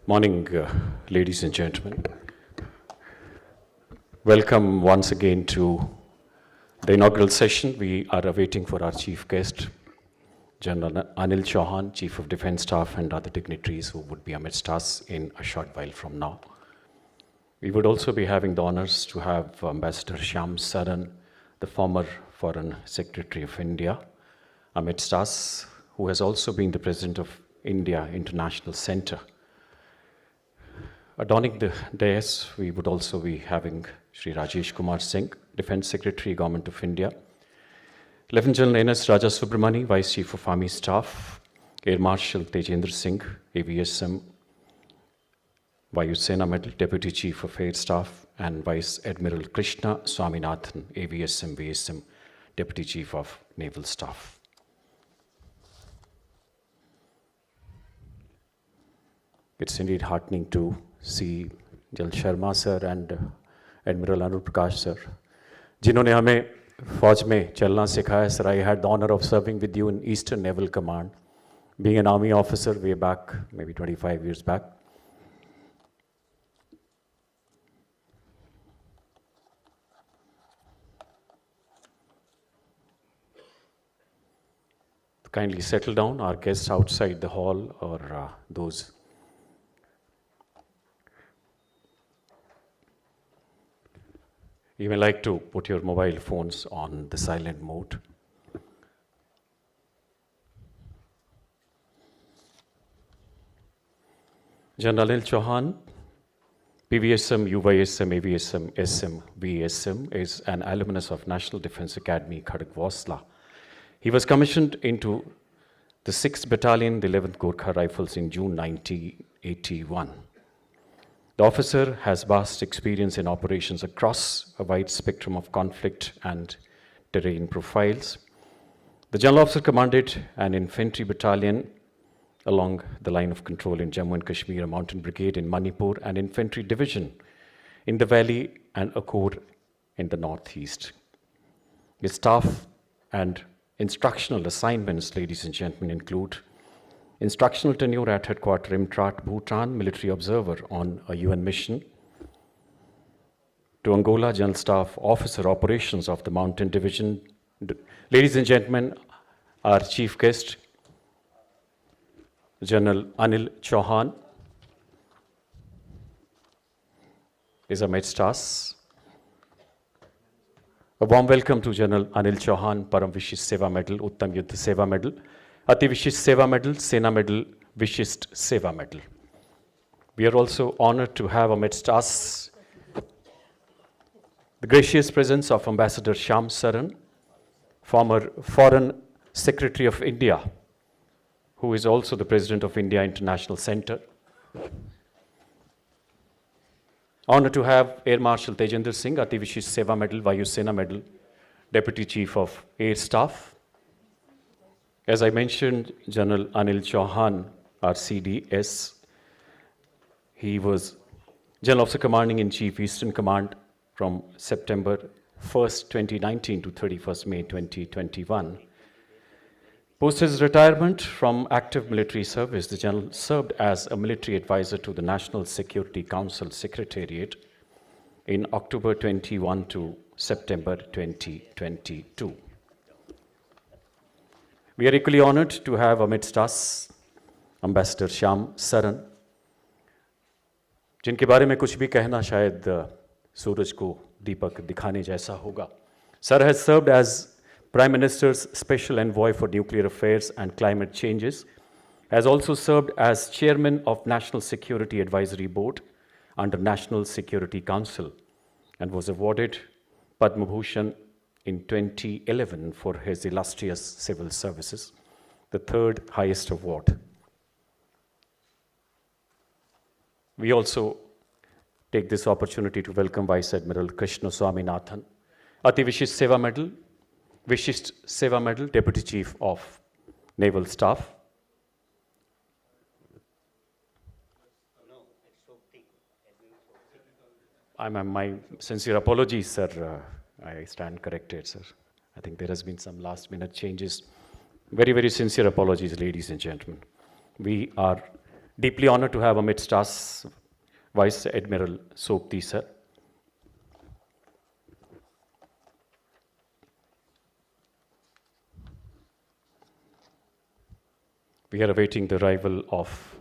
Morning, ladies and gentlemen. Welcome once again to the inaugural session. We are awaiting for our chief guest, General Anil Chauhan, Chief of Defence Staff, and other dignitaries who would be amidst us in a short while from now. We would also be having the honors to have Ambassador Shyam Saran, the former Foreign Secretary of India, amidst us, who has also been the President of India International Centre. Adorning the dais, we would also be having Shri Rajesh Kumar Singh, Defence Secretary, Government of India, Lieutenant General N.S. Raja Subramani, Vice Chief of Army Staff, Air Marshal Tejendra Singh, AVSM, Vayu Sena Medal, Deputy Chief of Air Staff, and Vice Admiral Krishna Swaminathan, AVSM, VSM, Deputy Chief of Naval Staff. It's indeed heartening to see Jal Sharma sir and Admiral Anup Prakash sir, जिन्होंने हमें फौज में चलना सिखाया. Sir, I had the honor of serving with you in Eastern Naval Command, being an army officer way back, maybe 25 years back. Kindly settle down. Our guests outside the hall or those. You may like to put your mobile phones on the silent mode. General Anil Chauhan, PVSM, UYSM, AVSM, SM, VSM, is an alumnus of National Defence Academy, Khadagwasla. He was commissioned into the 6th Battalion, the 11th Gorkha Rifles in June 1981. The officer has vast experience in operations across a wide spectrum of conflict and terrain profiles. The General Officer commanded an infantry battalion along the line of control in Jammu and Kashmir, a mountain brigade in Manipur, an infantry division in the valley, and a corps in the northeast. His staff and instructional assignments, ladies and gentlemen, include instructional tenure at headquarters Imtrat, Bhutan, military observer on a UN mission, to Angola, General Staff Officer Operations of the Mountain Division. Ladies and gentlemen, our chief guest, General Anil Chauhan, is amidst us. A warm welcome to General Anil Chauhan, Param Vishisht Seva Medal, Uttam Yuddha Seva Medal, Ati Vishisht Seva Medal, Sena Medal, Vishisht Seva Medal. We are also honored to have amidst us the gracious presence of Ambassador Shyam Saran, former Foreign Secretary of India, who is also the President of India International Centre. Honored to have Air Marshal Tejendra Singh, Ati Vishisht Seva Medal, Vayu Sena Medal, Deputy Chief of Air Staff. As I mentioned, General Anil Chauhan, our CDS, he was General Officer Commanding in Chief, Eastern Command from September 1st, 2019 to 31st May 2021. Post his retirement from active military service, the General served as a military advisor to the National Security Council Secretariat in October 21 to September 2022. We are equally honored to have amidst us Ambassador Shyam Saran, जिनके बारे में कुछ भी कहना शायद सूरज को दीपक दिखाने जैसा होगा. Sir has served as Prime Minister's Special Envoy for Nuclear Affairs and Climate Changes, has also served as Chairman of National Security Advisory Board under National Security Council, and was awarded Padma Bhushan in 2011 for his illustrious civil services, the third highest award. We also take this opportunity to welcome Vice Admiral Krishna Swaminathan, Ati Vishisht Seva Medal, Vishisht Seva Medal, Deputy Chief of Naval Staff. My sincere apologies, sir. I stand corrected, sir. I think there has been some last-minute changes. Very, very sincere apologies, ladies and gentlemen. We are Deeply honored to have amidst us Vice Admiral Sopti, sir. We are awaiting the arrival of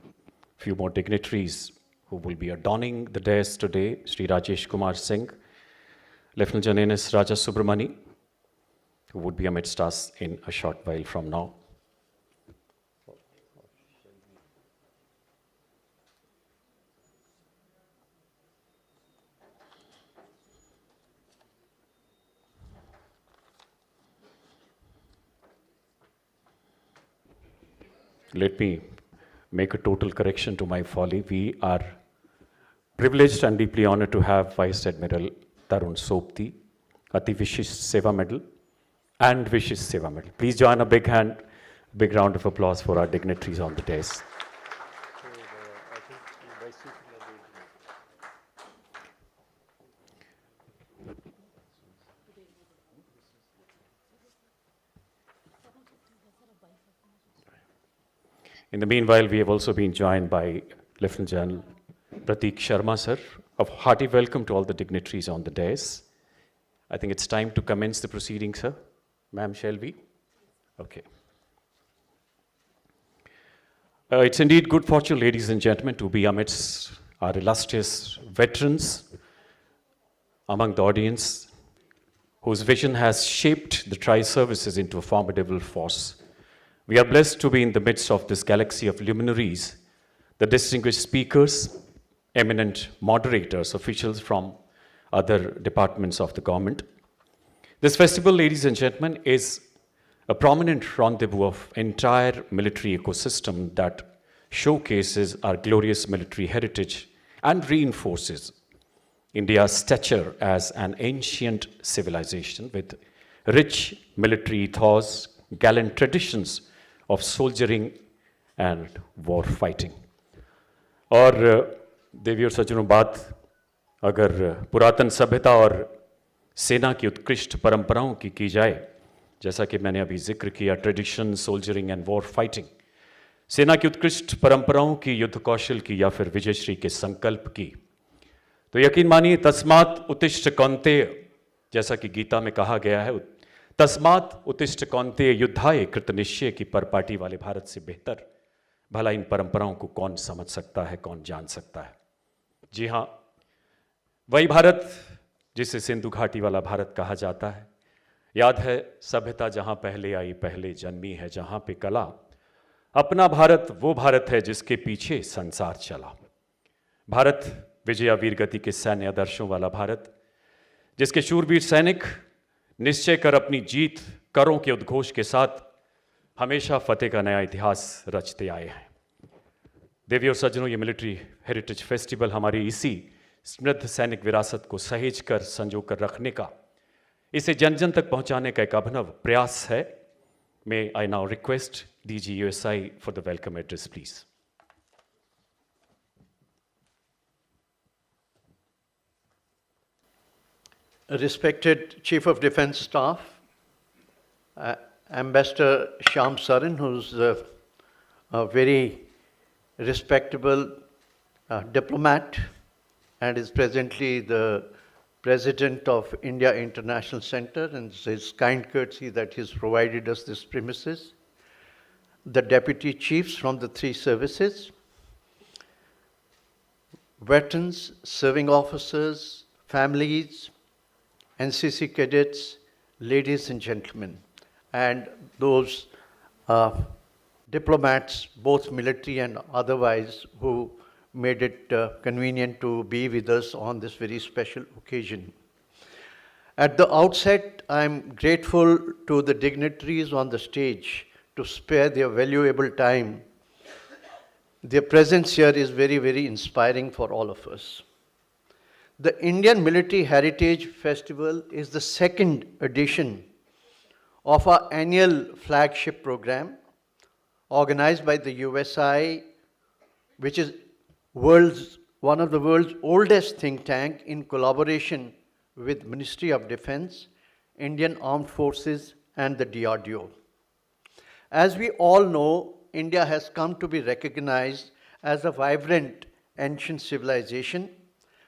few more dignitaries who will be adorning the dais today. Sri Rajesh Kumar Singh, Lieutenant General Raja Subramani, who would be amidst us in a short while from now. Let me make a total correction to my folly. We are privileged and deeply honored to have Vice Admiral Tarun Sopti, Ati Vishish Seva Medal and Vishish Seva Medal. Please join a big round of applause for our dignitaries on the dais. In the meanwhile, we have also been joined by Lieutenant General Prateek Sharma, sir. A hearty welcome to all the dignitaries on the dais. I think it's time to commence the proceeding, sir. Ma'am, shall we? Okay. It's indeed good fortune, ladies and gentlemen, to be amidst our illustrious veterans among the audience whose vision has shaped the tri-services into a formidable force. We are blessed to be in the midst of this galaxy of luminaries, the distinguished speakers, eminent moderators, officials from other departments of the government. This festival, ladies and gentlemen, is a prominent rendezvous of entire military ecosystem that showcases our glorious military heritage and reinforces India's stature as an ancient civilization with rich military ethos, gallant traditions of soldiering and war fighting. और देवी और सज्जनों बात अगर पुरातन सभ्यता और सेना की उत्कृष्ट परंपराओं की जाए, जैसा कि मैंने अभी जिक्र किया, tradition, soldiering and war fighting, सेना की उत्कृष्ट परंपराओं की, युद्ध कौशल की या फिर विजयश्री के संकल्प की, तो यकीन मानिए तस्मात् उत्तिष्ठ कौन्तेय, जैसा कि गीता में कहा गया है, तस्मात् उत्तिष्ठ कौन्तेय युद्धाय कृतनिश्चय की परपाटी वाले भारत से बेहतर भला इन परंपराओं को कौन समझ सकता है, कौन जान सकता है। जी हाँ, वही भारत जिसे सिंधु घाटी वाला भारत कहा जाता है। याद है सभ्यता जहां पहले आई पहले जन्मी है, जहां पे कला, अपना भारत वो भारत है जिसके पीछे संसार चला। भारत विजया वीर गति के सैन्य आदर्शों वाला भारत, जिसके शूरवीर सैनिक निश्चय कर अपनी जीत करों के उद्घोष के साथ हमेशा फतेह का नया इतिहास रचते आए हैं। देवी और सज्जनों, ये मिलिट्री हेरिटेज फेस्टिवल हमारी इसी समृद्ध सैनिक विरासत को सहेज कर संजो कर रखने का, इसे जन जन तक पहुंचाने का एक अभिनव प्रयास है। May I now request DG USI for the welcome address, please. Respected Chief of Defence Staff, Ambassador Shyam Sarin, who's a very respectable diplomat and is presently the President of India International Center, and it's his kind courtesy that he's provided us this premises. The Deputy Chiefs from the 3 services, veterans, serving officers, families, NCC cadets, ladies and gentlemen, and those diplomats, both military and otherwise, who made it convenient to be with us on this very special occasion. At the outset, I'm grateful to the dignitaries on the stage to spare their valuable time. Their presence here is very, very inspiring for all of us. The Indian Military Heritage Festival is the 2nd edition of our annual flagship program organized by the USI, which is one of the world's oldest think tank in collaboration with Ministry of Defense, Indian Armed Forces and the DRDO. As we all know, India has come to be recognized as a vibrant ancient civilization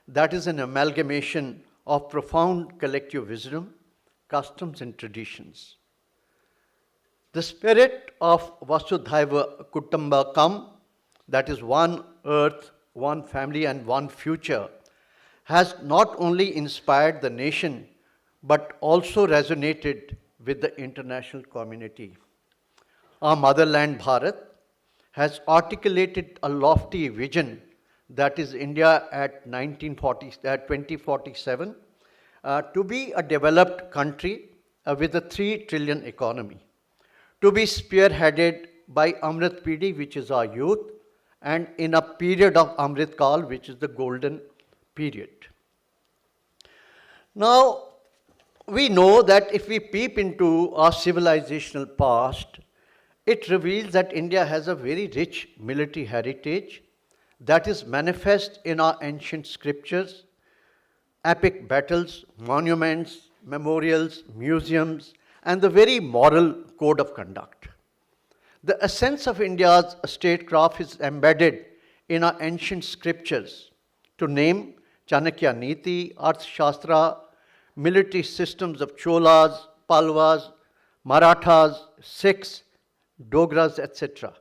that is an amalgamation of profound collective wisdom, customs, and traditions. The spirit of Vasudhaiva Kutumbakam, that is one earth, one family, and one future, has not only inspired the nation but also resonated with the international community. Our motherland, Bharat, has articulated a lofty vision that is India at 2047 to be a developed country with a 3 trillion economy, to be spearheaded by Amrit Pidi, which is our youth, and in a period of Amrit Kal, which is the golden period. Now, we know that if we peep into our civilizational past, it reveals that India has a very rich military heritage that is manifest in our ancient scriptures, epic battles, monuments, memorials, museums, and the very moral code of conduct. The essence of India's statecraft is embedded in our ancient scriptures, to name Chanakya Niti, Arthashastra, military systems of Cholas, Palwas, Marathas, Sikhs, Dogras, etc.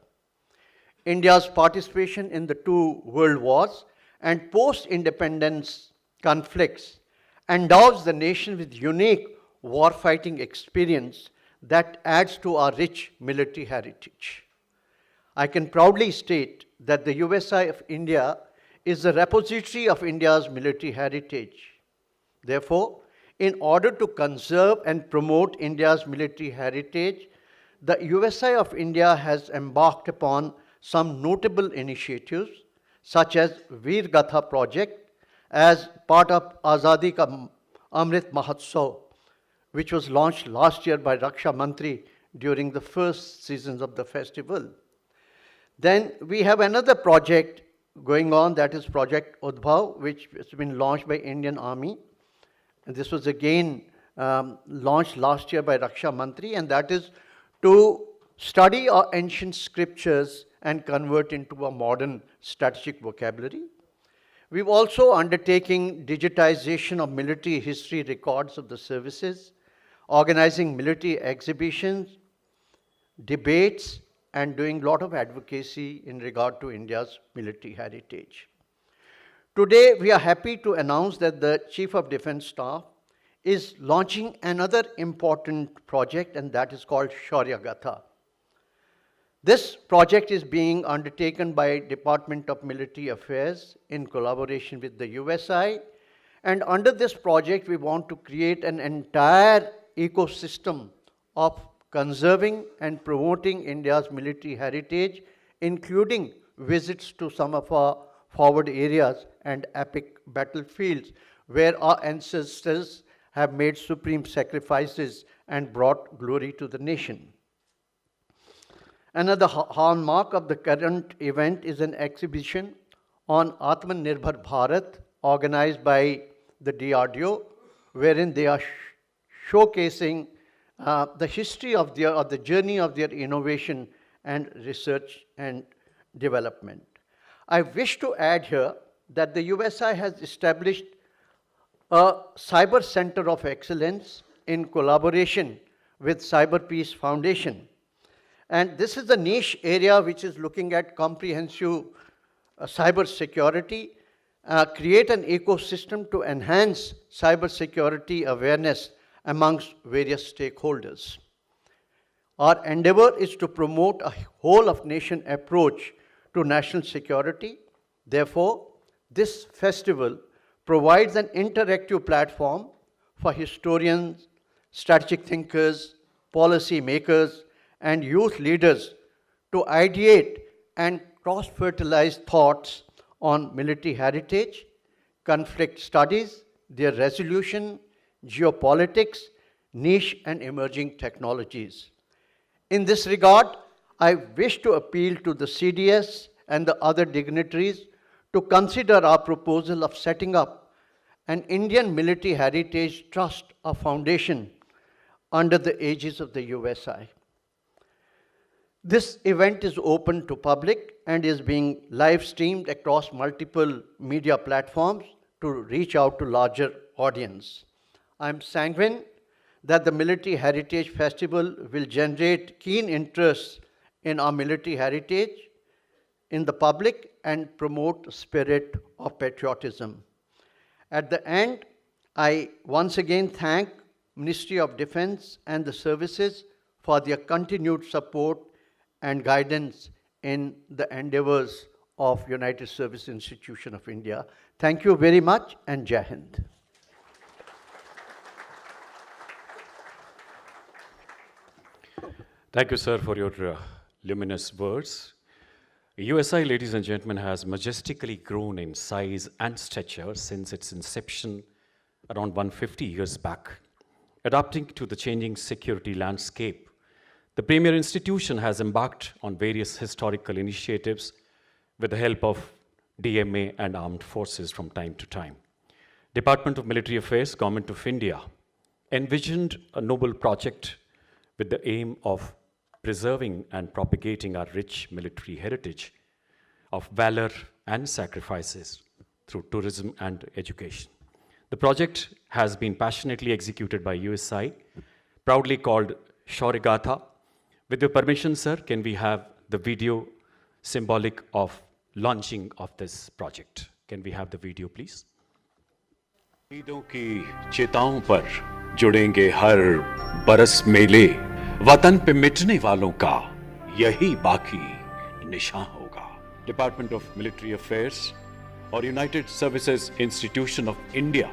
India's participation in the 2 world wars and post-independence conflicts endows the nation with unique war-fighting experience that adds to our rich military heritage. I can proudly state that the USI of India is the repository of India's military heritage. Therefore, in order to conserve and promote India's military heritage, the USI of India has embarked upon some notable initiatives, such as Veer Gatha project, as part of Azadi Ka Amrit Mahotsav, which was launched last year by Raksha Mantri during the first seasons of the festival. Then we have another project going on, that is Project Udbhav, which has been launched by Indian Army. And this was again launched last year by Raksha Mantri, and that is to study our ancient scriptures and convert into a modern strategic vocabulary. We've also undertaken digitization of military history records of the services, organizing military exhibitions, debates, and doing a lot of advocacy in regard to India's military heritage. Today, we are happy to announce that the Chief of Defense Staff is launching another important project, and that is called Shaurya Gatha. This project is being undertaken by Department of Military Affairs in collaboration with the USI, and under this project, we want to create an entire ecosystem of conserving and promoting India's military heritage, including visits to some of our forward areas and epic battlefields where our ancestors have made supreme sacrifices and brought glory to the nation. Another hallmark of the current event is an exhibition on Atmanirbhar Bharat organized by the DRDO, wherein they are showcasing the history of the journey of their innovation and research and development. I wish to add here that the USI has established a Cyber Center of Excellence in collaboration with Cyber Peace Foundation. And this is a niche area which is looking at comprehensive cyber security, create an ecosystem to enhance cyber security awareness amongst various stakeholders. Our endeavor is to promote a whole of nation approach to national security. Therefore, this festival provides an interactive platform for historians, strategic thinkers, policy makers, and youth leaders to ideate and cross-fertilize thoughts on military heritage, conflict studies, their resolution, geopolitics, niche and emerging technologies. In this regard, I wish to appeal to the CDS and the other dignitaries to consider our proposal of setting up an Indian Military Heritage Trust or Foundation under the aegis of the USI. This event is open to public and is being live streamed across multiple media platforms to reach out to larger audience. I'm sanguine that the Military Heritage Festival will generate keen interest in our military heritage in the public and promote spirit of patriotism. At the end, I once again thank Ministry of Defense and the services for their continued support and guidance in the endeavors of United Service Institution of India. Thank you very much and Jai Hind. Thank you, sir, for your luminous words. USI, ladies and gentlemen, has majestically grown in size and stature since its inception around 150 years back. Adapting to the changing security landscape, the premier institution has embarked on various historical initiatives with the help of DMA and armed forces from time to time. Department of Military Affairs, Government of India, envisioned a noble project with the aim of preserving and propagating our rich military heritage of valor and sacrifices through tourism and education. The project has been passionately executed by USI, proudly called Shaurya. With your permission, sir, can we have the video symbolic of launching of this project? Can we have the video, please? शहीदों की चिताओं पर जुड़ेंगे हर बरस मेले, वतन पे मिटने वालों का यही बाकी निशान होगा। डिपार्टमेंट ऑफ मिलिट्री अफेयर्स और United services institution of India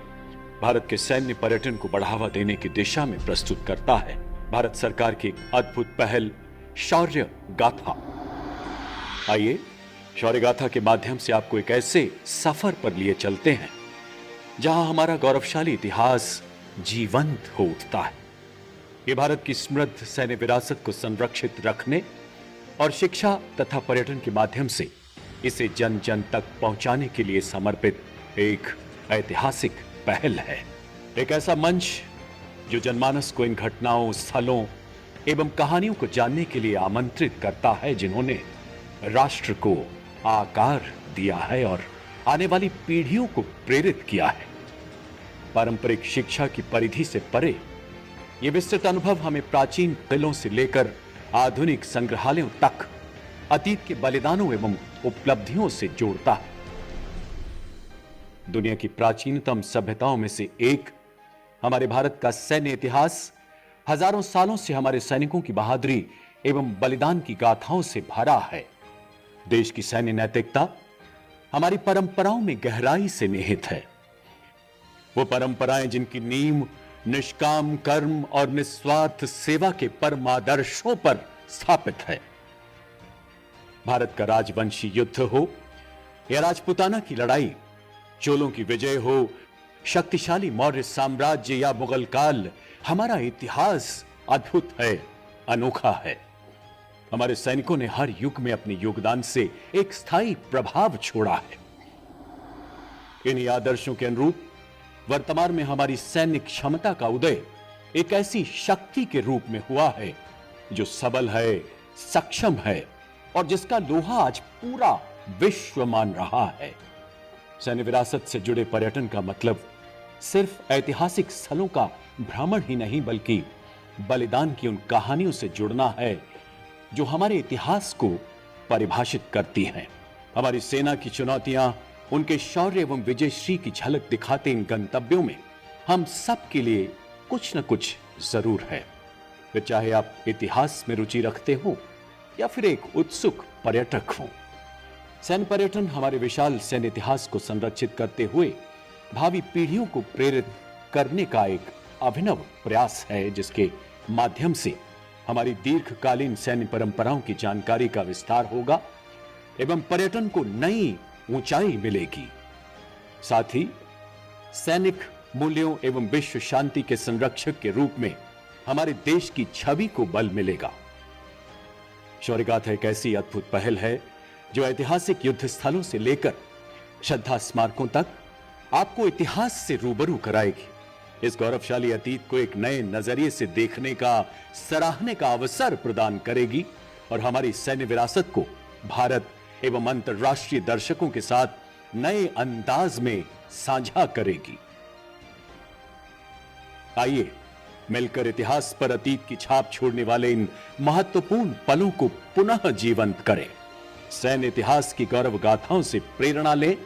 Bharat के सैन्य पर्यटन को बढ़ावा देने की दिशा में प्रस्तुत करता है भारत सरकार की एक अद्भुत पहल शौर्य गाथा। आइए शौर्य गाथा के माध्यम से आपको एक ऐसे सफर पर लिए चलते हैं जहां हमारा गौरवशाली इतिहास जीवंत हो उठता है। ये भारत की समृद्ध सैन्य विरासत को संरक्षित रखने और शिक्षा तथा पर्यटन के माध्यम से इसे जन जन तक पहुंचाने के लिए समर्पित एक ऐतिहासिक पहल है। एक ऐसा मंच जो जनमानस को इन घटनाओं, स्थलों एवं कहानियों को जानने के लिए आमंत्रित करता है जिन्होंने राष्ट्र को आकार दिया है और आने वाली पीढ़ियों को प्रेरित किया है। पारंपरिक शिक्षा की परिधि से परे ये विस्तृत अनुभव हमें प्राचीन किलों से लेकर आधुनिक संग्रहालयों तक अतीत के बलिदानों एवं उपलब्धियों से जोड़ता है। दुनिया की प्राचीनतम सभ्यताओं में से एक हमारे भारत का सैन्य इतिहास हजारों सालों से हमारे सैनिकों की बहादुरी एवं बलिदान की गाथाओं से भरा है। देश की सैन्य नैतिकता हमारी परंपराओं में गहराई से निहित है। वो परंपराएं जिनकी नींव निष्काम कर्म और निस्वार्थ सेवा के परम आदर्शों पर स्थापित है। भारत का राजवंशी युद्ध हो या राजपुताना की लड़ाई, चोलों की विजय हो, शक्तिशाली मौर्य साम्राज्य या मुगल काल, हमारा इतिहास अद्भुत है, अनोखा है। हमारे सैनिकों ने हर युग में अपने योगदान से एक स्थायी प्रभाव छोड़ा है। इन्हीं आदर्शों के अनुरूप वर्तमान में हमारी सैन्य क्षमता का उदय एक ऐसी शक्ति के रूप में हुआ है जो सबल है, सक्षम है और जिसका लोहा आज पूरा विश्व मान रहा है। सैन्य विरासत से जुड़े पर्यटन का मतलब सिर्फ ऐतिहासिक स्थलों का भ्रमण ही नहीं बल्कि बलिदान की उन कहानियों से जुड़ना है जो हमारे इतिहास को परिभाषित करती हैं। हमारी सेना की चुनौतियां, उनके शौर्य एवं विजयश्री की झलक दिखाते इन गंतव्यों में हम सब के लिए कुछ न कुछ जरूर है। फिर चाहे आप इतिहास में रुचि रखते हो या फिर एक उत्सुक पर्यटक हो। सैन्य पर्यटन हमारे विशाल सैन्य इतिहास को संरक्षित करते हुए भावी पीढ़ियों को प्रेरित करने का एक अभिनव प्रयास है जिसके माध्यम से हमारी दीर्घकालीन सैन्य परंपराओं की जानकारी का विस्तार होगा एवं पर्यटन को नई ऊंचाई मिलेगी। साथ ही सैनिक मूल्यों एवं विश्व शांति के संरक्षक के रूप में हमारे देश की छवि को बल मिलेगा। शौर्य गाथा एक ऐसी अद्भुत पहल है जो ऐतिहासिक युद्ध स्थलों से लेकर श्रद्धा स्मारकों तक आपको इतिहास से रूबरू कराएगी। इस गौरवशाली अतीत को एक नए नजरिए से देखने का, सराहने का अवसर प्रदान करेगी और हमारी सैन्य विरासत को भारत एवं अंतर्राष्ट्रीय दर्शकों के साथ नए अंदाज में साझा करेगी। आइए मिलकर इतिहास पर अतीत की छाप छोड़ने वाले इन महत्वपूर्ण पलों को पुनः जीवंत करें। सैन्य इतिहास की गौरव गाथाओं से प्रेरणा लें।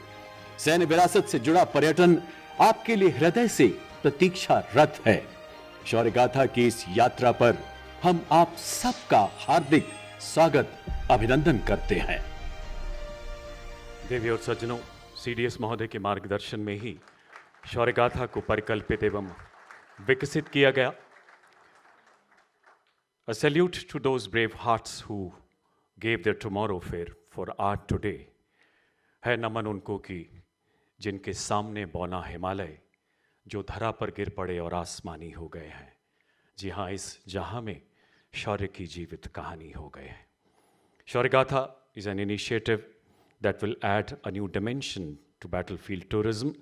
सैन्य विरासत से जुड़ा पर्यटन आपके लिए हृदय से प्रतीक्षारत है। शौर्य गाथा की इस यात्रा पर हम आप सबका हार्दिक स्वागत अभिनंदन करते हैं। देवी और सज्जनों, सीडीएस महोदय के मार्गदर्शन में ही शौर्य गाथा को परिकल्पित एवं विकसित किया गया। A salute to those brave hearts who gave their tomorrow for art today। है नमन उनको कि जिनके सामने बौना हिमालय जो धरा पर गिर पड़े और आसमानी हो गए हैं। जी हाँ, इस जहां में शौर्य की जीवित कहानी हो गए हैं। शौर्य गाथा is an initiative that will add a new dimension to battlefield tourism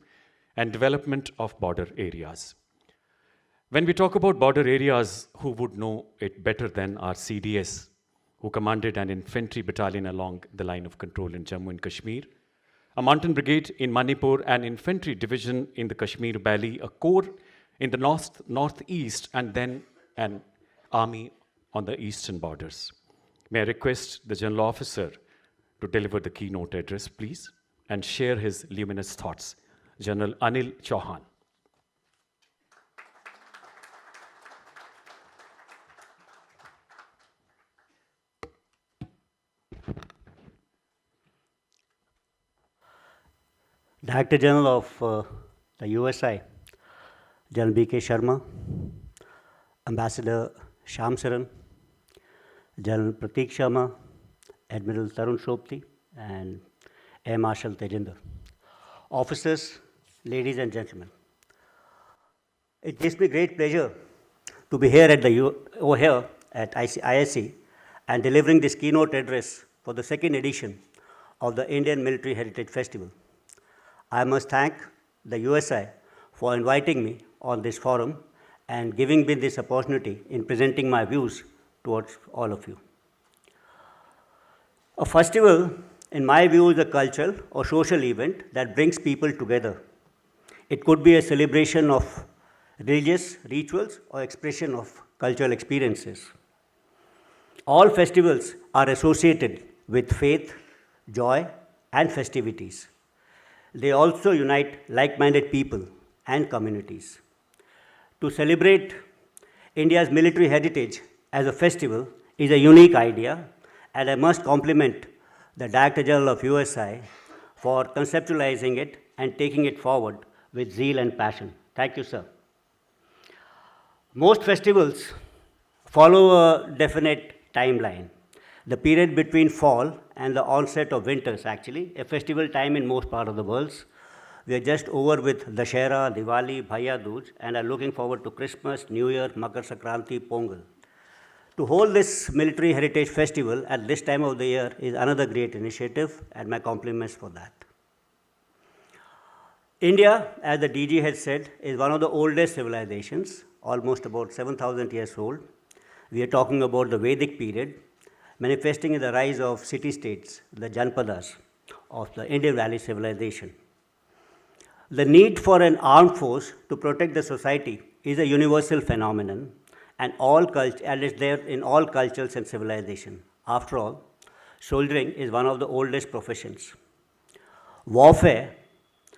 and development of border areas. When we talk about border areas, who would know it better than our CDS, who commanded an infantry battalion along the line of control in Jammu and Kashmir, a mountain brigade in Manipur, an infantry division in the Kashmir Valley, a corps in the northeast, and then an army on the eastern borders. May I request the General Officer to deliver the keynote address, please, and share his luminous thoughts. General Anil Chauhan. Director General of the USI, General B.K. Sharma, Ambassador Shyam Saran, General Prateek Sharma, Admiral Tarun Shopti, and Air Marshal Tejinder. Officers, ladies and gentlemen, it gives me great pleasure to be here at ISC and delivering this keynote address for the second edition of the Indian Military Heritage Festival. I must thank the USI for inviting me on this forum and giving me this opportunity in presenting my views towards all of you. A festival, in my view, is a cultural or social event that brings people together. It could be a celebration of religious rituals or expression of cultural experiences. All festivals are associated with faith, joy, and festivities. They also unite like-minded people and communities. To celebrate India's military heritage as a festival is a unique idea, and I must compliment the Director General of USI for conceptualizing it and taking it forward with zeal and passion. Thank you, sir. Most festivals follow a definite timeline. The period between fall and the onset of winters, actually, a festival time in most parts of the world. We are just over with Dussehra, Diwali, Bhaiya Dooj, and are looking forward to Christmas, New Year, Makar Sankranti, Pongal. To hold this military heritage festival at this time of the year is another great initiative, and my compliments for that. India, as the DG has said, is one of the oldest civilizations, almost about 7,000 years old. We are talking about the Vedic period, manifesting in the rise of city-states, the Janpadas of the Indian Valley civilization. The need for an armed force to protect the society is a universal phenomenon, and is there in all cultures and civilization. After all, soldiering is one of the oldest professions. Warfare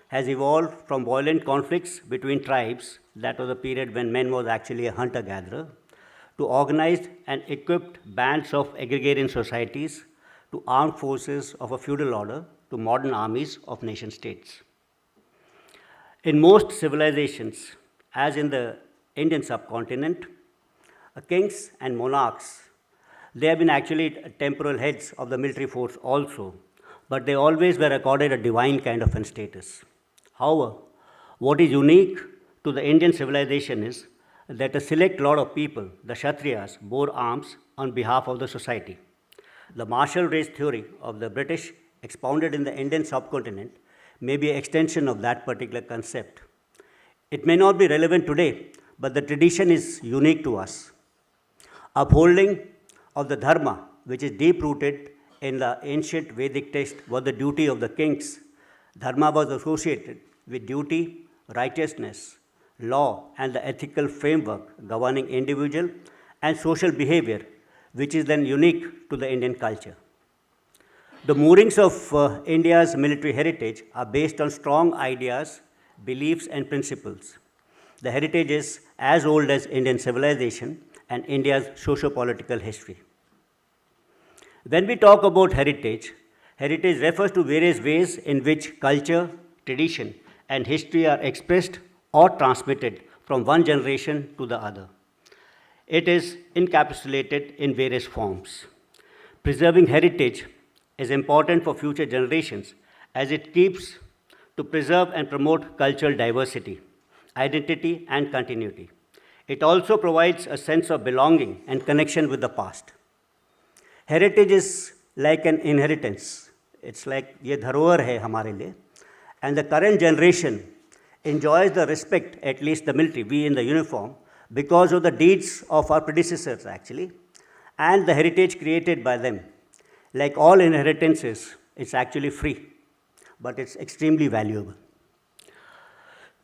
has evolved from violent conflicts between tribes, that was a period when man was actually a hunter-gatherer, to organized and equipped bands of agrarian societies, to armed forces of a feudal order, to modern armies of nation-states. In most civilizations, as in the Indian subcontinent, kings and monarchs, they have been actually temporal heads of the military force also, but they always were accorded a divine kind of a status. However, what is unique to the Indian civilization is that a select lot of people, the Kshatriyas, bore arms on behalf of the society. The martial race theory of the British, expounded in the Indian subcontinent, may be an extension of that particular concept. It may not be relevant today, but the tradition is unique to us. Upholding of the dharma which is deep-rooted in the ancient Vedic text, was the duty of the kings. Dharma was associated with duty, righteousness, law, and the ethical framework governing individual and social behavior, which is then unique to the Indian culture. The moorings of India's military heritage are based on strong ideas, beliefs, and principles. The heritage is as old as Indian civilization and India's socio-political history. When we talk about heritage, heritage refers to various ways in which culture, tradition, and history are expressed or transmitted from one generation to the other. It is encapsulated in various forms. Preserving heritage is important for future generations as it keeps to preserve and promote cultural diversity, identity, and continuity. It also provides a sense of belonging and connection with the past. Heritage is like an inheritance. It's like ये धरोहर है हमारे लिए, and the current generation enjoys the respect, at least the military, we in the uniform, because of the deeds of our predecessors actually, and the heritage created by them. Like all inheritances, it's actually free, but it's extremely valuable.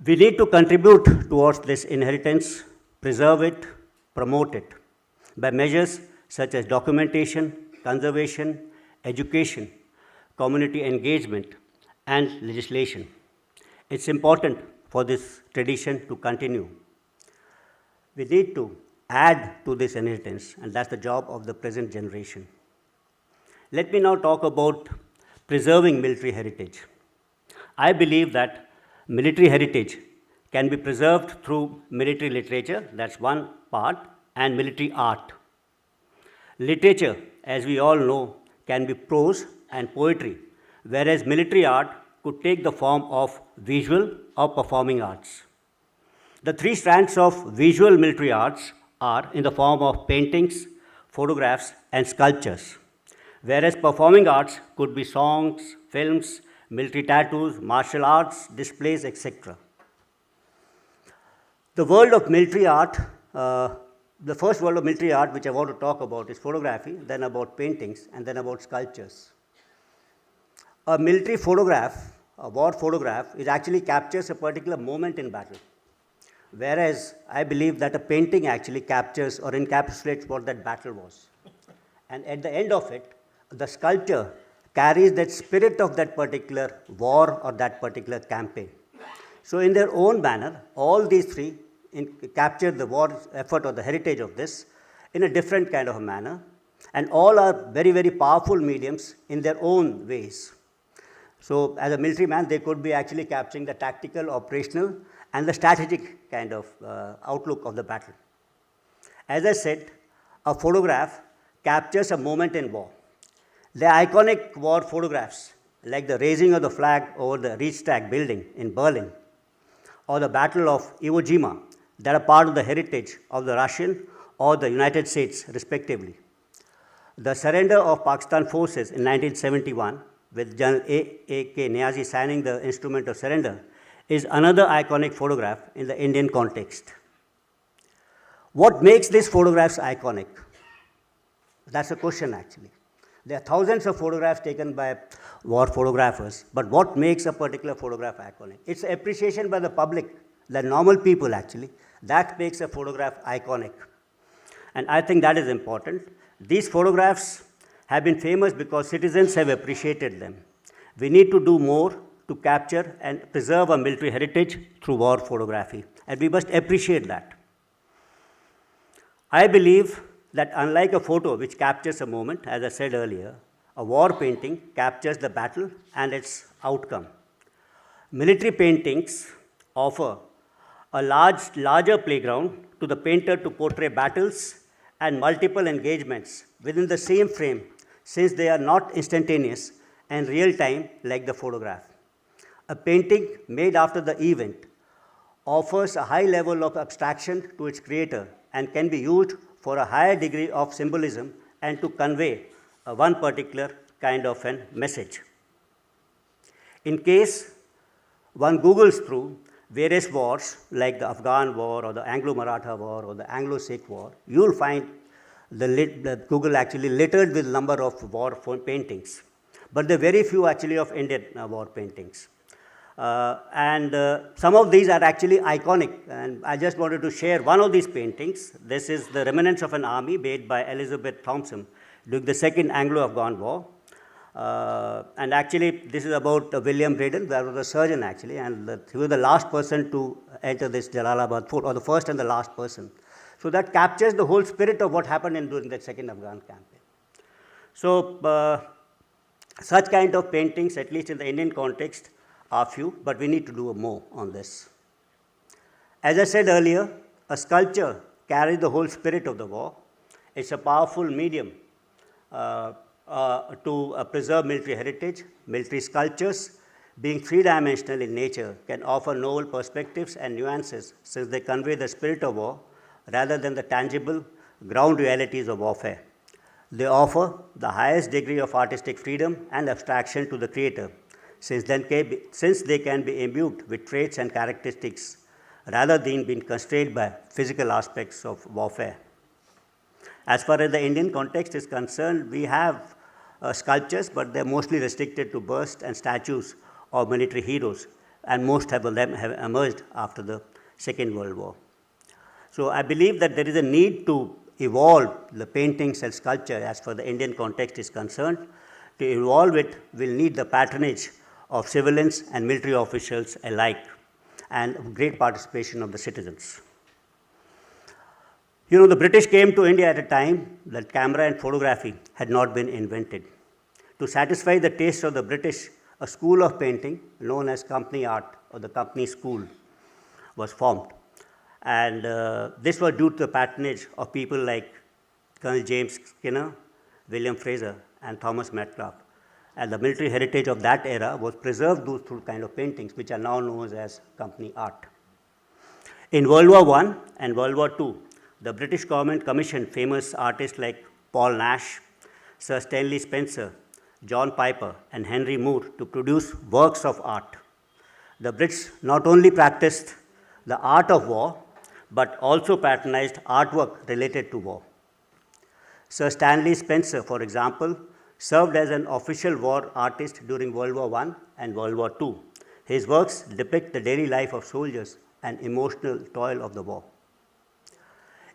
We need to contribute towards this inheritance, preserve it, promote it, by measures such as documentation, conservation, education, community engagement, and legislation. It's important for this tradition to continue. We need to add to this inheritance, and that's the job of the present generation. Let me now talk about preserving military heritage. I believe that military heritage can be preserved through military literature, that's one part, and military art. Literature, as we all know, can be prose and poetry, whereas military art could take the form of visual or performing arts. The three strands of visual military arts are in the form of paintings, photographs, and sculptures, whereas performing arts could be songs, films, military tattoos, martial arts, displays, etc. The world of military art, the first world of military art which I want to talk about is photography, then about paintings, and then about sculptures. A military photograph, a war photograph, it actually captures a particular moment in battle, whereas I believe that a painting actually captures or encapsulates what that battle was. And at the end of it, the sculpture carries that spirit of that particular war or that particular campaign. So in their own manner, all these three capture the war effort or the heritage of this in a different kind of a manner, and all are very, very powerful mediums in their own ways. So as a military man, they could be actually capturing the tactical, operational, and the strategic kind of outlook of the battle. As I said, a photograph captures a moment in war. The iconic war photographs, like the raising of the flag over the Reichstag building in Berlin, or the Battle of Iwo Jima, that are part of the heritage of the Russian or the United States, respectively. The surrender of Pakistan forces in 1971, with General A.K. Niazi signing the instrument of surrender, is another iconic photograph in the Indian context. What makes these photographs iconic? That's a question, actually. There are thousands of photographs taken by war photographers, but what makes a particular photograph iconic? It's appreciation by the public, the normal people actually, that makes a photograph iconic. And I think that is important. These photographs have been famous because citizens have appreciated them. We need to do more to capture and preserve our military heritage through war photography, and we must appreciate that. I believe that unlike a photo which captures a moment, as I said earlier, a war painting captures the battle and its outcome. Military paintings offer a larger playground to the painter to portray battles and multiple engagements within the same frame, since they are not instantaneous and real-time like the photograph. A painting made after the event offers a high level of abstraction to its creator and can be used for a higher degree of symbolism and to convey one particular kind of a message. In case one Googles through various wars like the Afghan war or the Anglo-Maratha war or the Anglo-Sikh war, you will find Google actually littered with number of war paintings, but there are very few actually of Indian war paintings. Some of these are actually iconic, and I just wanted to share one of these paintings. This is the remnants of an army made by Elizabeth Thompson during the Second Anglo-Afghan War. And actually, this is about William Braden, who was a surgeon actually, and he was the last person to enter this Jalalabad fort, or the first and the last person. So that captures the whole spirit of what happened during that Second Afghan campaign. So such kind of paintings, at least in the Indian context, are few, but we need to do more on this. As I said earlier, a sculpture carries the whole spirit of the war. It's a powerful medium to preserve military heritage. Military sculptures, being three-dimensional in nature, can offer novel perspectives and nuances since they convey the spirit of war rather than the tangible ground realities of warfare. They offer the highest degree of artistic freedom and abstraction to the creator, since they can be imbued with traits and characteristics rather than being constrained by physical aspects of warfare. As far as the Indian context is concerned, we have sculptures, but they're mostly restricted to busts and statues of military heroes, and most of them have emerged after the Second World War. So I believe that there is a need to evolve the paintings and sculpture as far as the Indian context is concerned. To evolve it, we'll need the patronage of civilians and military officials alike, and great participation of the citizens. You know, the British came to India at a time that camera and photography had not been invented. To satisfy the taste of the British, a school of painting known as company art, or the company school, was formed. And this was due to the patronage of people like Colonel James Skinner, William Fraser, and Thomas Metcalfe. And the military heritage of that era was preserved through kind of paintings, which are now known as company art. In World War I and World War II, the British government commissioned famous artists like Paul Nash, Sir Stanley Spencer, John Piper, and Henry Moore to produce works of art. The Brits not only practiced the art of war, but also patronized artwork related to war. Sir Stanley Spencer, for example, served as an official war artist during World War I and World War II. His works depict the daily life of soldiers and emotional toil of the war.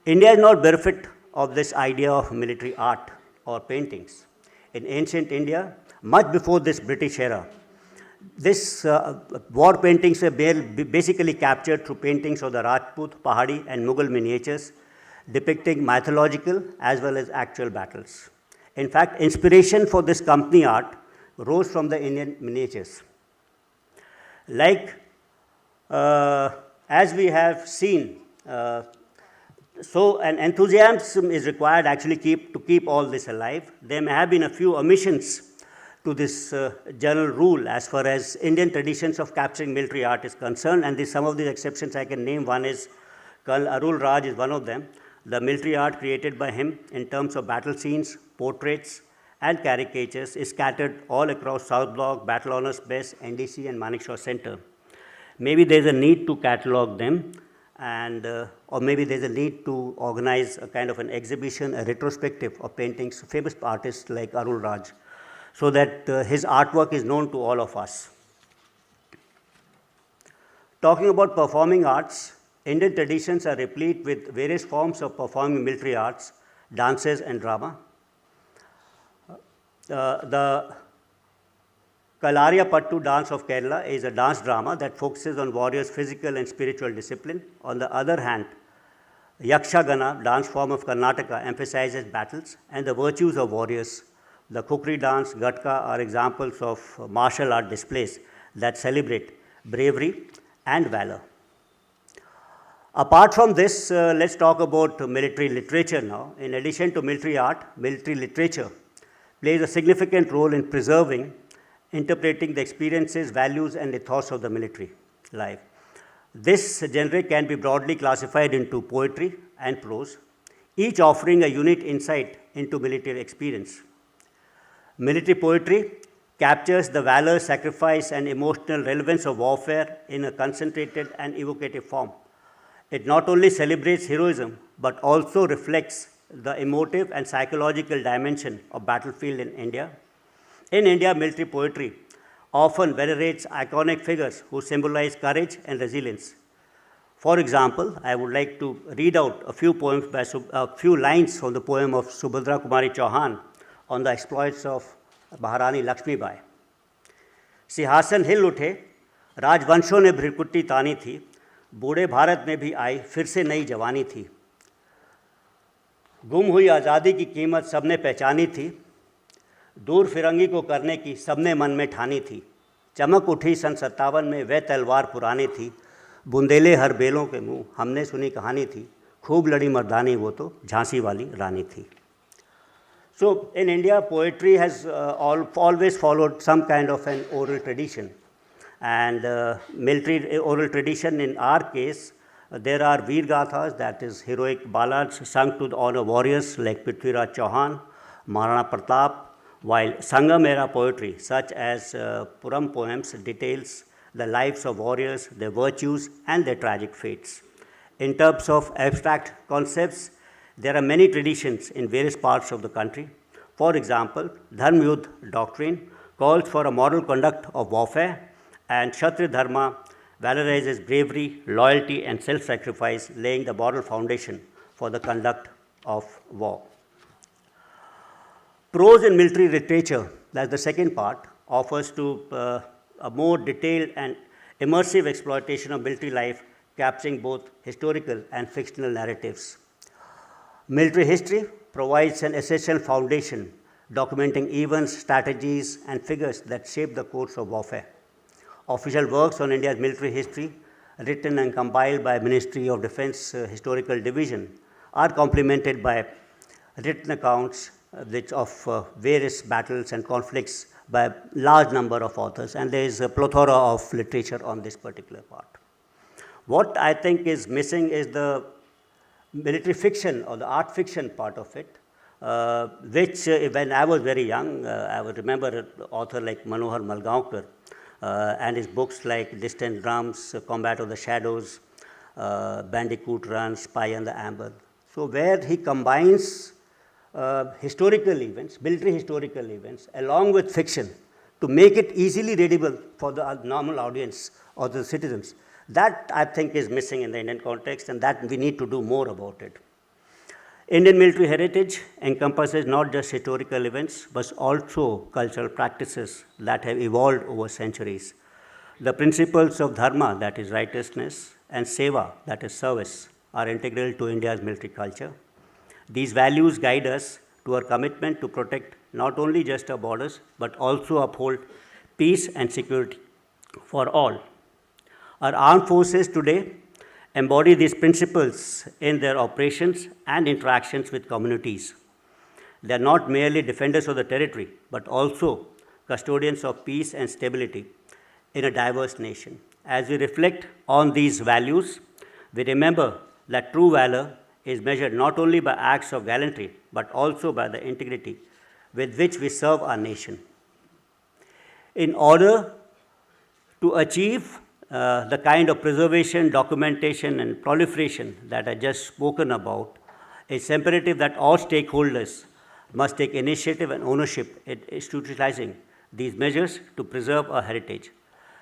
India is not bereft of this idea of military art or paintings. In ancient India, much before this British era, this war paintings were basically captured through paintings of the Rajput, Pahadi, and Mughal miniatures depicting mythological as well as actual battles. In fact, inspiration for this company art rose from the Indian miniatures. Like, as we have seen, so an enthusiasm is required actually to keep all this alive. There may have been a few omissions to this general rule as far as Indian traditions of capturing military art is concerned, and some of these exceptions I can name. One is Colonel Arul Raj is one of them. The military art created by him in terms of battle scenes, portraits, and caricatures is scattered all across South Block, Battle Honours Base, NDC, and Manekshaw Center. Maybe there's a need to catalogue them, and or maybe there's a need to organize a kind of an exhibition, a retrospective of paintings of famous artists like Arul Raj, so that his artwork is known to all of us. Talking about performing arts, Indian traditions are replete with various forms of performing military arts, dances, and drama. The Kalariya Pattu dance of Kerala is a dance drama that focuses on warriors' physical and spiritual discipline. On the other hand, Yakshagana, dance form of Karnataka, emphasizes battles and the virtues of warriors. The Kukri dance, Gatka are examples of martial art displays that celebrate bravery and valor. Apart from this, let's talk about military literature now. In addition to military art, military literature plays a significant role in preserving, interpreting the experiences, values, and ethos of the military life. This genre can be broadly classified into poetry and prose, each offering a unique insight into military experience. Military poetry captures the valor, sacrifice, and emotional relevance of warfare in a concentrated and evocative form. It not only celebrates heroism, but also reflects the emotive and psychological dimension of battlefield in India. In India, military poetry often venerates iconic figures who symbolize courage and resilience. For example, I would like to read out a few poems a few lines from the poem of Subhadra Kumari Chauhan on the exploits of Maharani Lakshmi Bai. सिंहासन हिल उठे, राजवंशों ने भ्रिकुटी तानी थी, बूढ़े भारत में भी आई फिर से नई जवानी थी। गुम हुई आज़ादी की कीमत सबने पहचानी थी, दूर फिरंगी को करने की सबने मन में ठानी थी। चमक उठी सन 57 में वह तलवार पुरानी थी, बुंदेले हर बेलों के मुंह हमने सुनी कहानी थी, खूब लड़ी मर्दानी वो तो झांसी वाली रानी थी। So in India, poetry has always followed some kind of an oral tradition. And military oral tradition, in our case, there are Veer Gathas, that is heroic ballads sung to honor warriors like Prithviraj Chauhan, Maharana Pratap, while Sangam era poetry, such as Puram poems, details the lives of warriors, their virtues, and their tragic fates. In terms of abstract concepts, there are many traditions in various parts of the country. For example, Dharma Yudh doctrine calls for a moral conduct of warfare, and Kshatriya Dharma valorizes bravery, loyalty, and self-sacrifice, laying the moral foundation for the conduct of war. Prose in military literature, that's the second part, offers to a more detailed and immersive exploitation of military life, capturing both historical and fictional narratives. Military history provides an essential foundation, documenting events, strategies, and figures that shape the course of warfare. Official works on India's military history, written and compiled by Ministry of Defence Historical Division, are complemented by written accounts of various battles and conflicts by a large number of authors, and there is a plethora of literature on this particular part. What I think is missing is the military fiction or the art fiction part of it, which when I was very young, I would remember an author like Manohar Malgaonkar and his books like Distant Drums, Combat of the Shadows, Bandicoot Run, Spy on the Amber. So where he combines historical events, military historical events, along with fiction to make it easily readable for the normal audience or the citizens. That, I think, is missing in the Indian context, and that we need to do more about it. Indian military heritage encompasses not just historical events, but also cultural practices that have evolved over centuries. The principles of dharma, that is righteousness, and seva, that is service, are integral to India's military culture. These values guide us to our commitment to protect not only just our borders, but also uphold peace and security for all. Our armed forces today embody these principles in their operations and interactions with communities. They are not merely defenders of the territory, but also custodians of peace and stability in a diverse nation. As we reflect on these values, we remember that true valor is measured not only by acts of gallantry, but also by the integrity with which we serve our nation. In order to achieve the kind of preservation, documentation, and proliferation that I just spoken about, it's imperative that all stakeholders must take initiative and ownership in institutionalizing these measures to preserve our heritage.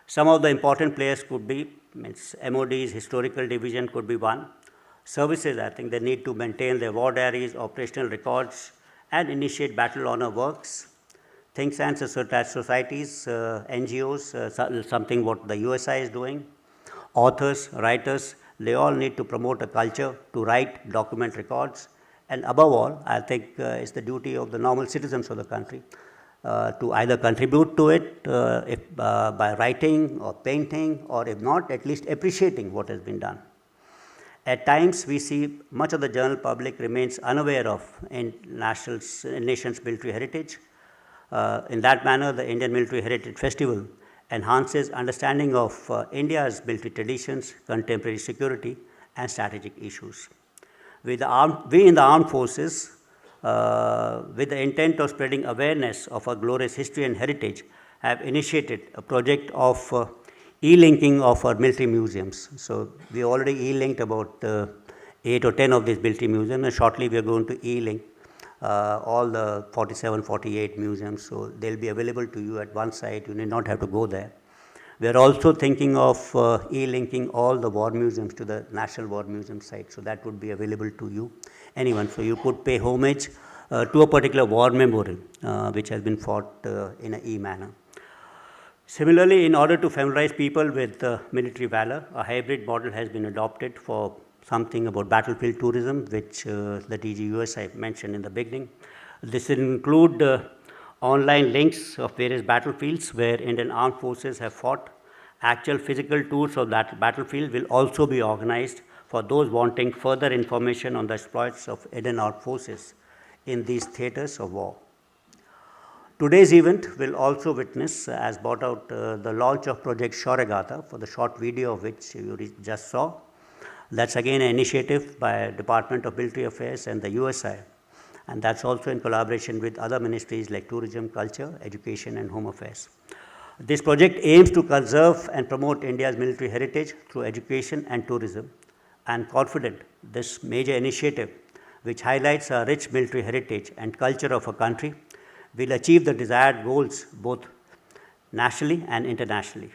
Some of the important players could be, MOD's historical division could be one. Services, I think they need to maintain their war diaries, operational records, and initiate battle honor works. Think tanks such as societies, NGOs, something what the USI is doing. Authors, writers, they all need to promote a culture to write, document records. And above all, I think it's the duty of the normal citizens of the country to either contribute to it by writing or painting, or if not, at least appreciating what has been done. At times, we see much of the general public remains unaware of nation's military heritage. In that manner, the Indian Military Heritage Festival enhances understanding of India's military traditions, contemporary security, and strategic issues. We in the armed forces, with the intent of spreading awareness of our glorious history and heritage, have initiated a project of e-linking of our military museums. So we already e-linked about 8 or 10 of these military museums, and shortly we are going to e-link all the 47, 48 museums, so they'll be available to you at one site. You need not have to go there. We are also thinking of e-linking all the war museums to the National War Museum site, so that would be available to you, anyone. So you could pay homage to a particular war memorial which has been fought in an e-manner. Similarly, in order to familiarize people with military valor, a hybrid model has been adopted for something about battlefield tourism, which the DG USA mentioned in the beginning. This will include online links of various battlefields where Indian armed forces have fought. Actual physical tours of that battlefield will also be organized for those wanting further information on the exploits of Indian armed forces in these theaters of war. Today's event will also witness, as brought out, the launch of Project Shaurya, for the short video of which you just saw. That's again an initiative by Department of Military Affairs and the USI, and that's also in collaboration with other ministries like Tourism, Culture, Education, and Home Affairs. This project aims to conserve and promote India's military heritage through education and tourism. I am confident this major initiative, which highlights our rich military heritage and culture of a country, will achieve the desired goals both nationally and internationally.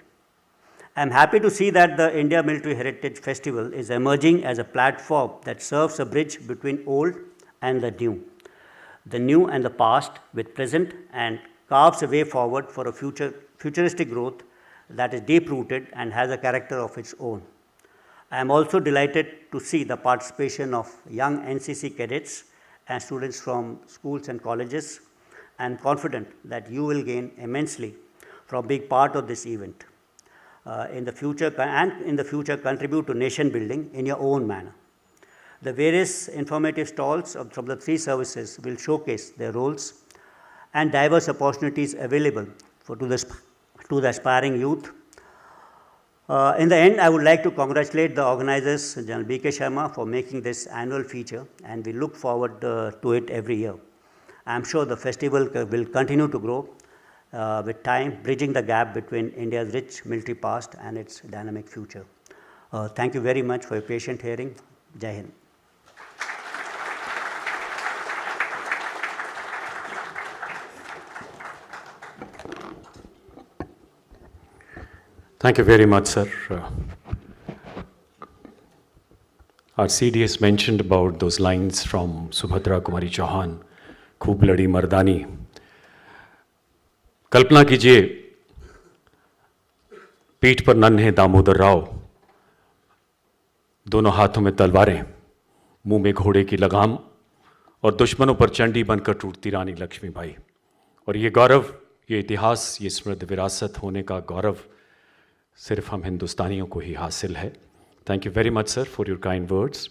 I am happy to see that the India Military Heritage Festival is emerging as a platform that serves a bridge between old and the new and the past with present, and carves a way forward for a futuristic growth that is deep-rooted and has a character of its own. I am also delighted to see the participation of young NCC cadets and students from schools and colleges. I am confident that you will gain immensely from being part of this event. In the future contribute to nation building in your own manner. The various informative stalls from the three services will showcase their roles and diverse opportunities available to the aspiring youth. In the end, I would like to congratulate the organizers, General B.K. Sharma, for making this annual feature, and we look forward to it every year. I am sure the festival will continue to grow with time, bridging the gap between India's rich military past and its dynamic future. Thank you very much for your patient hearing. Jai Hind. Thank you very much, sir. Our CDS mentioned about those lines from Subhadra Kumari Chauhan, खूब लड़ी मर्दानी. कल्पना कीजिए, पीठ पर नन्हे दामोदर राव, दोनों हाथों में तलवारें, मुंह में घोड़े की लगाम, और दुश्मनों पर चंडी बनकर टूटती रानी लक्ष्मीबाई. और ये गौरव, ये इतिहास, ये समृद्ध विरासत होने का गौरव सिर्फ हम हिंदुस्तानियों को ही हासिल है. Thank you very much, sir, for your kind words.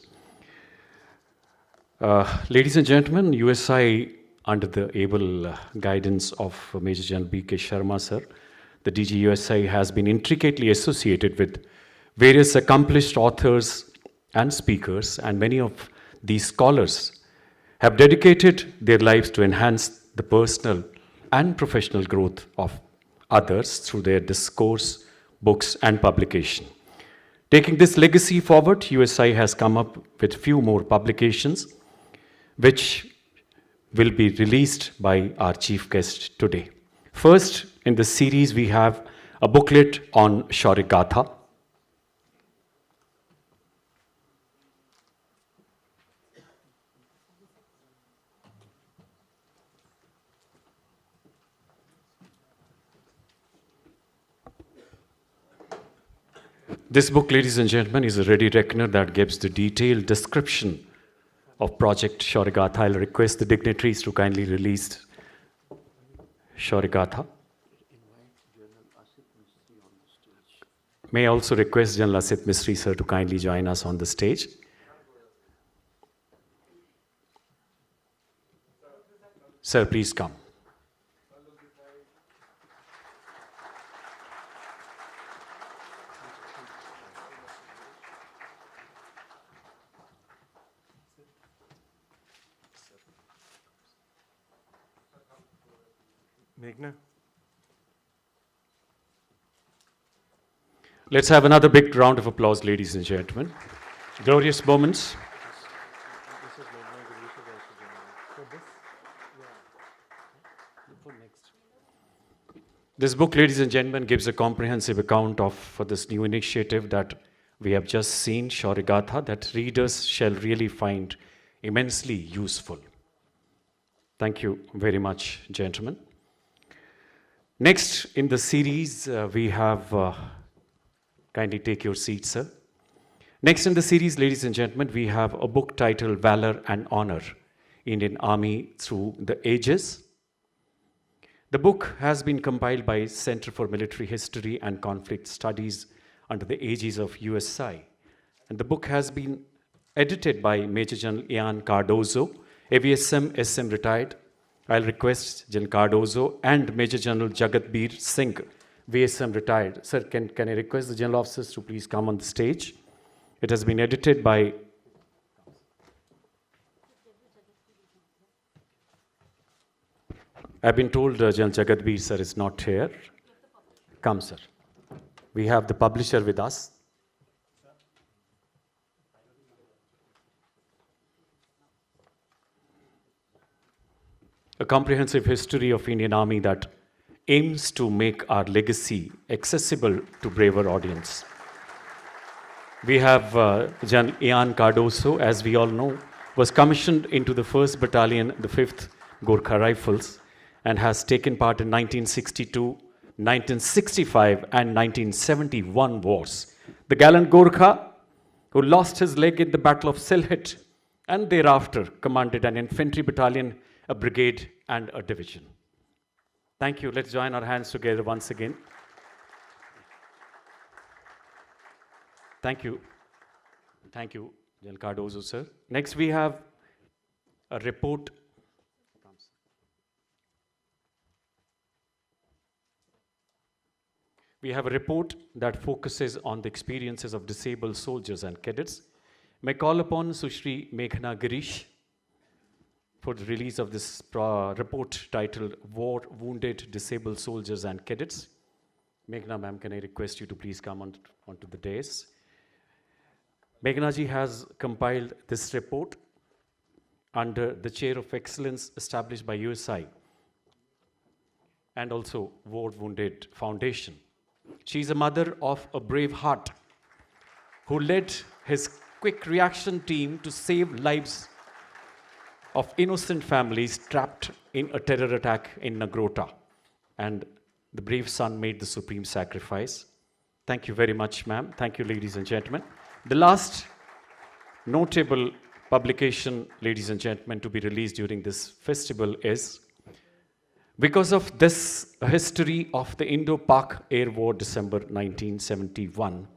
Ladies and gentlemen, USI, under the able guidance of Major General B.K. Sharma, sir, the DG USI has been intricately associated with various accomplished authors and speakers, and many of these scholars have dedicated their lives to enhance the personal and professional growth of others through their discourse, books, and publication. Taking this legacy forward, USI has come up with few more publications which will be released by our chief guest today. First, in this series, we have a booklet on Shaurya. This book, ladies and gentlemen, is a ready reckoner that gives the detailed description of Project Shaurya. I'll request the dignitaries to kindly release Shaurya. May I also request General Asit Misri, sir, to kindly join us on the stage. Sir, please come. Let's have another big round of applause, ladies and gentlemen. Glorious moments. This book, ladies and gentlemen, gives a comprehensive account of this new initiative that we have just seen, Shaurya, that readers shall really find immensely useful. Thank you very much, gentlemen. Next in the series, we have, kindly take your seats, sir. Next in the series, ladies and gentlemen, we have a book titled Valor and Honor, Indian Army Through the Ages. The book has been compiled by Center for Military History and Conflict Studies under the aegis of USI. And the book has been edited by Major General Ian Cardozo, AVSM SM retired. I'll request General Cardozo and Major General Jagatbir Singh, VSM retired. Sir, can I request the general officers to please come on the stage? It has been edited by I've been told General Jagatbir sir is not here. Come, sir. We have the publisher with us. A comprehensive history of Indian Army that aims to make our legacy accessible to braver audience. We have General Ian Cardozo, as we all know, was commissioned into the 1st Battalion, the 5th Gorkha Rifles, and has taken part in 1962, 1965 and 1971 wars. The gallant Gorkha, who lost his leg in the Battle of Sylhet, and thereafter commanded an infantry battalion, a brigade and a division. Thank you. Let's join our hands together once again. Thank you. Thank you, General Cardozo, sir. Next, we have a report. We have a report that focuses on the experiences of disabled soldiers and cadets. May I call upon Sushri Meghna Girish for the release of this report titled War Wounded Disabled Soldiers and Cadets. Meghna, ma'am, can I request you to please come onto the dais? Meghna ji has compiled this report under the Chair of Excellence established by USI and also War Wounded Foundation. She is a mother of a brave heart who led his quick reaction team to save lives of innocent families trapped in a terror attack in Nagrota. And the brave son made the supreme sacrifice. Thank you very much, ma'am. Thank you, ladies and gentlemen. The last notable publication, ladies and gentlemen, to be released during this festival is because of this history of the Indo-Pak Air War, December 1971.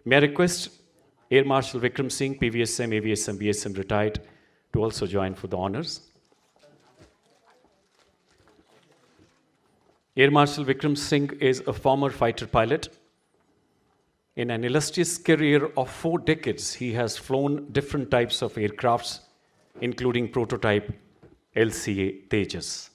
May I request Air Marshal Vikram Singh, PVSM, AVSM, BSM retired, to also join for the honors. Air Marshal Vikram Singh is a former fighter pilot. In an illustrious career of 4 decades, he has flown different types of aircrafts, including prototype LCA Tejas.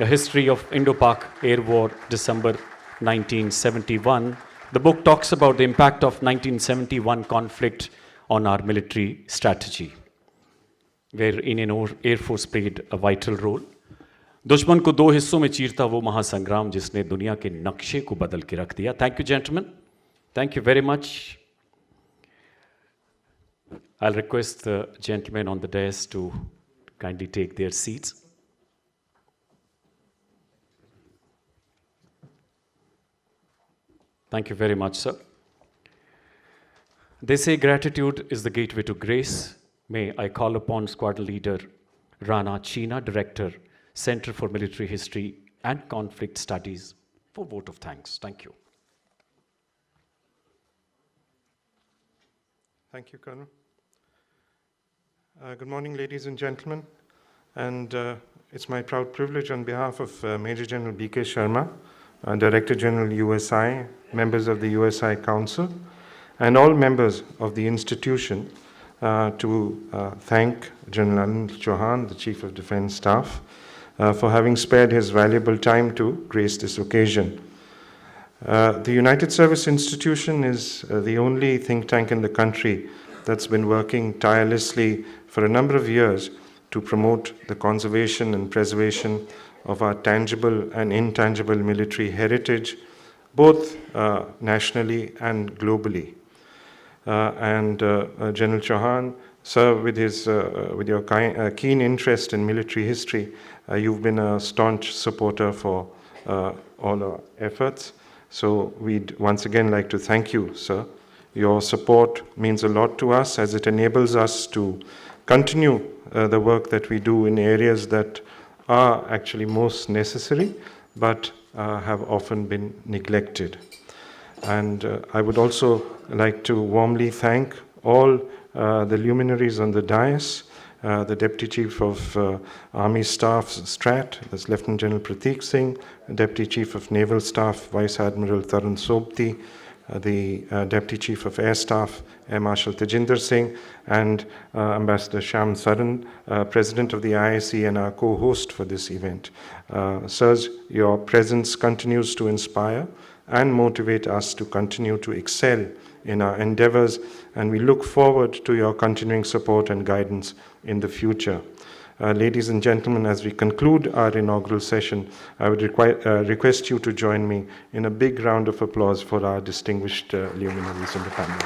A History of Indo-Pak Air War, December 1971. The book talks about the impact of 1971 conflict on our military strategy, where Indian Air Force played a vital role. दुश्मन को 2 हिस्सों में चीरता वो महासंग्राम जिसने दुनिया के नक्शे को बदल के रख दिया. Thank you, gentlemen. Thank you very much. I'll request the gentlemen on the dais to kindly take their seats. Thank you very much, sir. They say gratitude is the gateway to grace. May I call upon squad leader Rana Cheena, Director, Center for Military History and Conflict Studies, for vote of thanks. Thank you. Thank you, Colonel. Good morning, ladies and gentlemen. And it's my proud privilege on behalf of Major General B.K. Sharma, Director General USI, members of the USI Council, and all members of the institution to thank General Anil Chauhan, the Chief of Defence Staff, for having spared his valuable time to grace this occasion. The United Service Institution is the only think tank in the country that's been working tirelessly for a number of years to promote the conservation and preservation of our tangible and intangible military heritage, both nationally and globally. General Chauhan, sir, with your keen interest in military history, you've been a staunch supporter for all our efforts. So we'd once again like to thank you, sir. Your support means a lot to us as it enables us to continue the work that we do in areas that are actually most necessary, but have often been neglected. And I would also like to warmly thank all the luminaries on the dais, the Deputy Chief of Army Staff, Strat, that's Lieutenant General Prateek Singh, Deputy Chief of Naval Staff, Vice Admiral Tarun Sobti, the Deputy Chief of Air Staff, Air Marshal Tejinder Singh, and Ambassador Shyam Saran, President of the IIC and our co-host for this event. Sirs, your presence continues to inspire and motivate us to continue to excel in our endeavors, and we look forward to your continuing support and guidance in the future. Ladies and gentlemen, as we conclude our inaugural session, I would request you to join me in a big round of applause for our distinguished luminaries in the panel.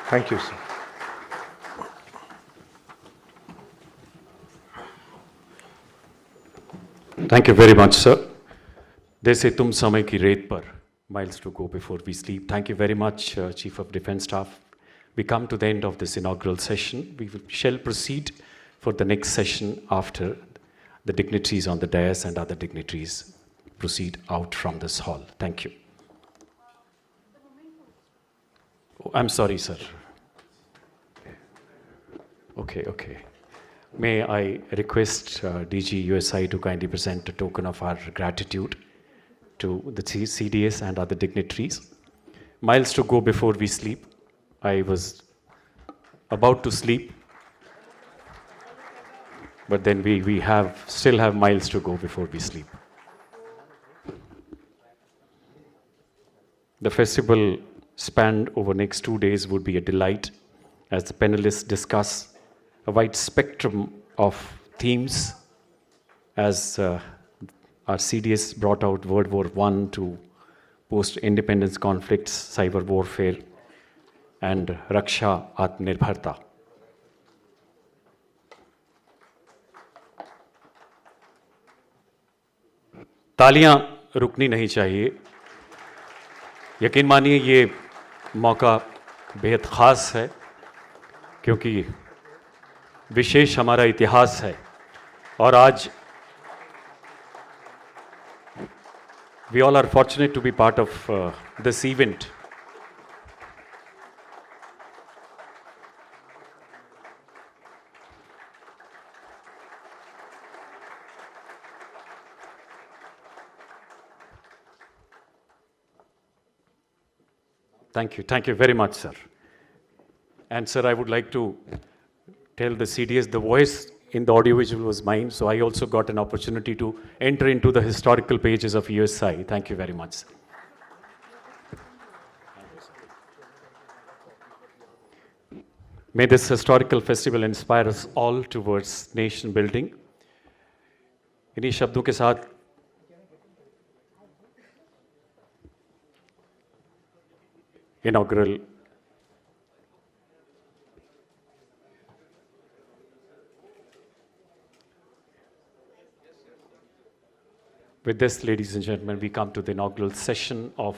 Thank you, sir. Thank you very much, sir. They say tum samay ki ret par, miles to go before we sleep. Thank you very much, Chief of Defence Staff. We come to the end of this inaugural session. We shall proceed for the next session after the dignitaries on the dais and other dignitaries proceed out from this hall. Thank you. Oh, I'm sorry, sir. Okay. May I request DG USI to kindly present a token of our gratitude to the CDS and other dignitaries. Miles to go before we sleep. I was about to sleep, but then we still have miles to go before we sleep. The festival spanned over next 2 days would be a delight as the panelists discuss a wide spectrum of themes as our CDS brought out World War I to post-independence conflicts, cyber warfare, and Raksha Atmanirbharta. तालियां रुकनी नहीं चाहिए. यकीन मानिए ये मौका बेहद ख़ास है क्योंकि विशेष हमारा इतिहास है और आज we all are fortunate to be part of this event. Thank you very much, sir. And sir, I would like to tell the CDS the voice in the audiovisual was mine, so I also got an opportunity to enter into the historical pages of USI. Thank you very much, sir. May this historical festival inspire us all towards nation building. इन्हीं शब्दों के साथ inaugural with this, ladies and gentlemen, we come to the inaugural session of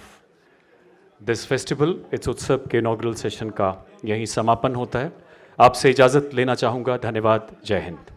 this festival. इस उत्सव के inaugural session का यहीं समापन होता है. आपसे इजाज़त लेना चाहूँगा. धन्यवाद. जय हिंद.